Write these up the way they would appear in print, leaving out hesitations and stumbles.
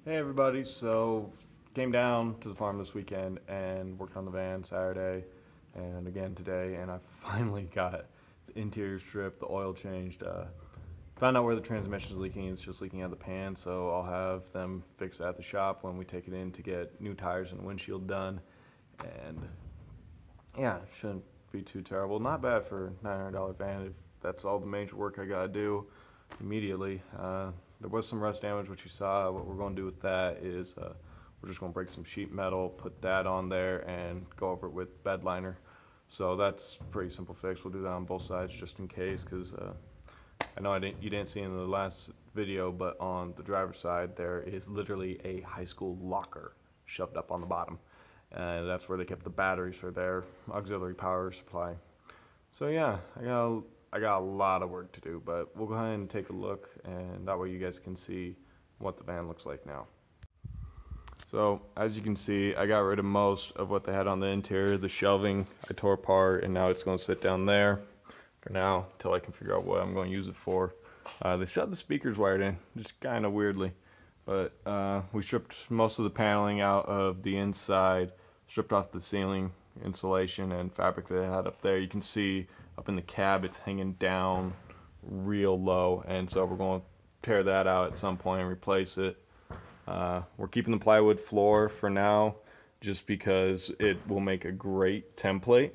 Hey everybody, so came down to the farm this weekend and worked on the van Saturday and again today, and I finally got the interior stripped, the oil changed, found out where the transmission is leaking. It's just leaking out of the pan, so I'll have them fix it at the shop when we take it in to get new tires and windshield done. And yeah, shouldn't be too terrible. Not bad for a $900 van if that's all the major work I gotta do immediately. There was some rust damage, which you saw. What we're going to do with that is we're just going to break some sheet metal, put that on there, and go over it with bed liner. So that's a pretty simple fix. We'll do that on both sides just in case, because I know you didn't see in the last video, but on the driver's side there is literally a high school locker shoved up on the bottom, and that's where they kept the batteries for their auxiliary power supply. So yeah, I got a lot of work to do, but we'll go ahead and take a look, and that way you guys can see what the van looks like now. So as you can see, I got rid of most of what they had on the interior. The shelving I tore apart, and now it's going to sit down there for now until I can figure out what I'm going to use it for. They still have the speakers wired in, just kind of weirdly, but we stripped most of the paneling out of the inside, stripped off the ceiling insulation and fabric that they had up there. You can see up in the cab it's hanging down real low, and so we're going to tear that out at some point and replace it. We're keeping the plywood floor for now just because it will make a great template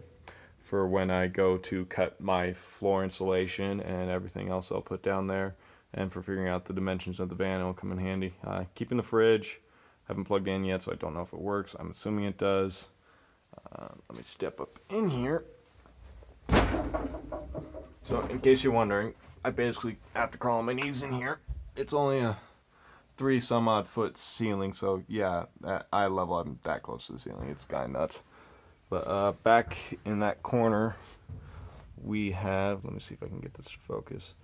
for when I go to cut my floor insulation and everything else I'll put down there, and for figuring out the dimensions of the van. It'll come in handy. Keeping the fridge, haven't plugged in yet, so I don't know if it works. I'm assuming it does. Let me step up in here. So in case you're wondering, I basically have to crawl on my knees in here. It's only a 3 some odd foot ceiling, so yeah, at eye level I'm that close to the ceiling. It's kind of nuts. But back in that corner we have, let me see if I can get this to focus.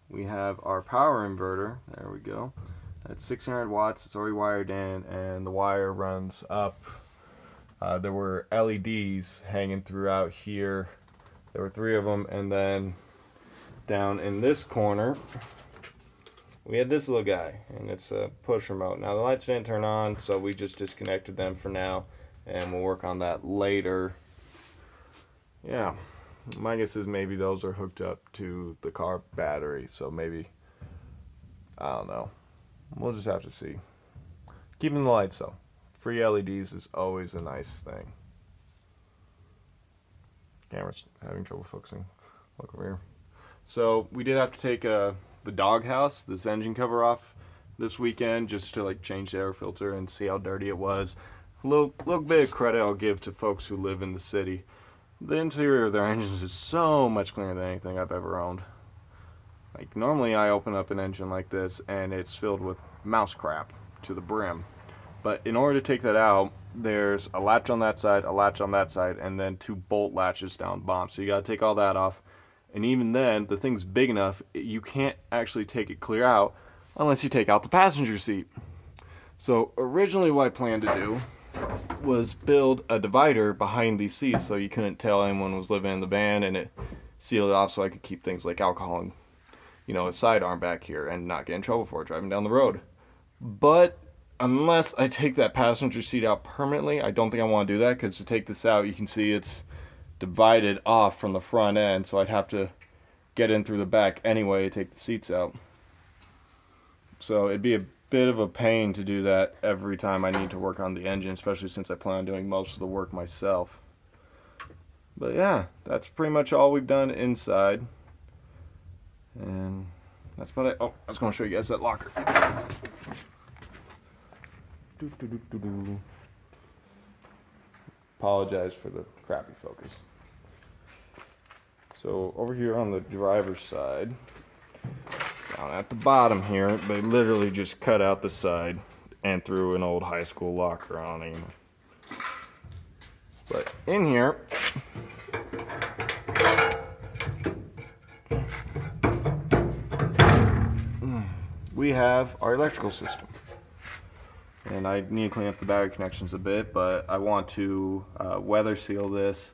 We have our power inverter. There we go. It's 600 watts. It's already wired in, and the wire runs up. There were LEDs hanging throughout here. There were 3 of them, and then down in this corner we had this little guy, and it's a push remote. Now the lights didn't turn on, so we just disconnected them for now, and we'll work on that later. Yeah, my guess is maybe those are hooked up to the car battery, so maybe, I don't know. We'll just have to see. Keeping the lights though. Free LEDs is always a nice thing. Camera's having trouble focusing. Look over here. So we did have to take the doghouse, this engine cover off this weekend, just to like change the air filter and see how dirty it was. A little bit of credit I'll give to folks who live in the city. The interior of their engines is so much cleaner than anything I've ever owned. Like normally I open up an engine like this and it's filled with mouse crap to the brim. But in order to take that out, there's a latch on that side, a latch on that side, and then 2 bolt latches down the bottom. So you gotta take all that off. And even then, the thing's big enough, you can't actually take it clear out unless you take out the passenger seat. So originally what I planned to do was build a divider behind these seats so you couldn't tell anyone was living in the van, and it sealed it off so I could keep things like alcohol and, you know, a sidearm back here and not get in trouble for it driving down the road. But unless I take that passenger seat out permanently, I don't think I want to do that, because to take this out, you can see it's divided off from the front end, so I'd have to get in through the back anyway to take the seats out. So it'd be a bit of a pain to do that every time I need to work on the engine, especially since I plan on doing most of the work myself. But yeah, that's pretty much all we've done inside. And that's what I was going to show you guys that locker. Apologize for the crappy focus. So over here on the driver's side, down at the bottom here, they literally just cut out the side and threw an old high school locker on him. But in here, we have our electrical system. And I need to clean up the battery connections a bit, but I want to weather seal this,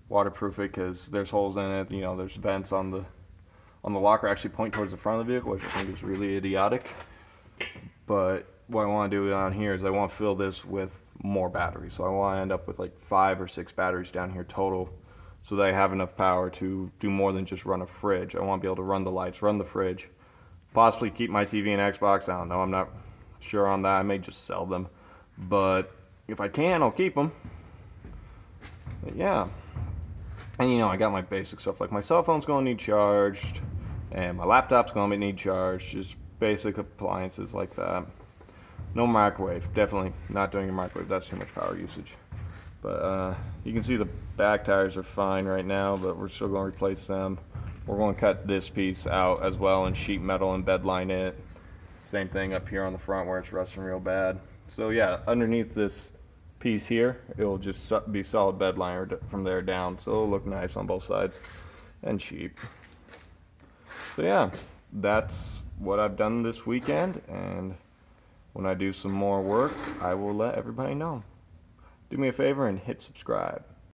waterproof it, because there's holes in it. You know, there's vents on on the locker actually point towards the front of the vehicle, which I think is really idiotic. But what I want to do down here is I want to fill this with more batteries. So I want to end up with like 5 or 6 batteries down here total, so that I have enough power to do more than just run a fridge. I want to be able to run the lights, run the fridge, possibly keep my TV and Xbox. I don't know, I'm not sure on that. I may just sell them, but if I can, I'll keep them. But yeah, and you know, I got my basic stuff, like my cell phone's going to need charged, and my laptop's going to need charged, just basic appliances like that. No microwave, definitely not doing a microwave, that's too much power usage. But you can see the back tires are fine right now, but we're still going to replace them. We're going to cut this piece out as well and sheet metal and bed line it. Same thing up here on the front where it's rusting real bad. So yeah, underneath this piece here, it'll just be solid bed liner from there down, so it'll look nice on both sides and cheap. So yeah, that's what I've done this weekend, and when I do some more work, I will let everybody know. Do me a favor and hit subscribe.